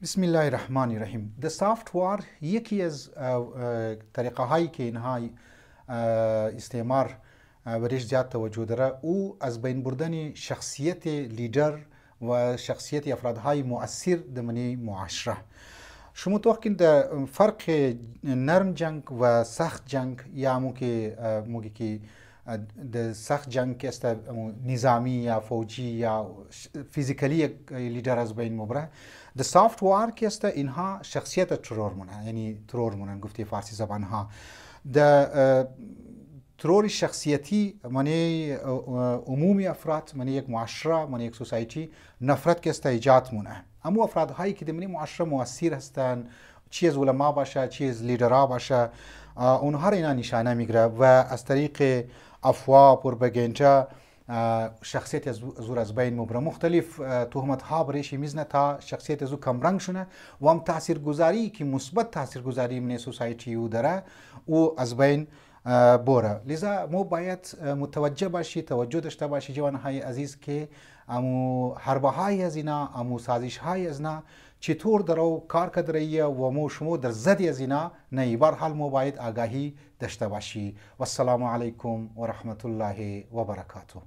بسم الله الرحمن الرحیم. د سافتوار یکی از طریقه هایی که اینها استعمار برش زیاد توجه داره او از بین بردن شخصیت لیدر و شخصیت افرادهای مؤثر در معاشره. شما توقع در فرق نرم جنگ و سخت جنگ یا موقعی که د سخت جنگ که است نظامی یا فوجی یا فیزیکلی لیدر از بین مبره، د سافت وار که است اینها شخصیت ترور مونه، یعنی ترور مونه گفته فارسی زبان ها. د ترور شخصیتی معنی عمومی افراد، معنی یک معاشره، معنی یک سوسایتی نفرت که است ایجاد مونه. اما افراد هایی که در معاشره مؤثر هستند، چی از علما باشه، چی از لیدرها باشه، اونها را اینا نشانه میگیره و از طریق افواه پروپاگاندا شخصیت زور از بین مبره. مختلف تهمت ها برایش میزنه تا شخصیت زو کم رنگ شونه و هم تاثیرگذاری که مثبت تاثیرگذاری من سوسایتی او داره او از بین بوره. لذا ما باید متوجه باشی، توجه داشته باشی جوان های عزیز که امو حربه های از اینا، امو سازش های از اینا چطور درو کار کدریه و مو شما در زدی از اینا نه. برحال ما باید آگاهی داشته باشی. و السلام علیکم و رحمت الله و برکاته.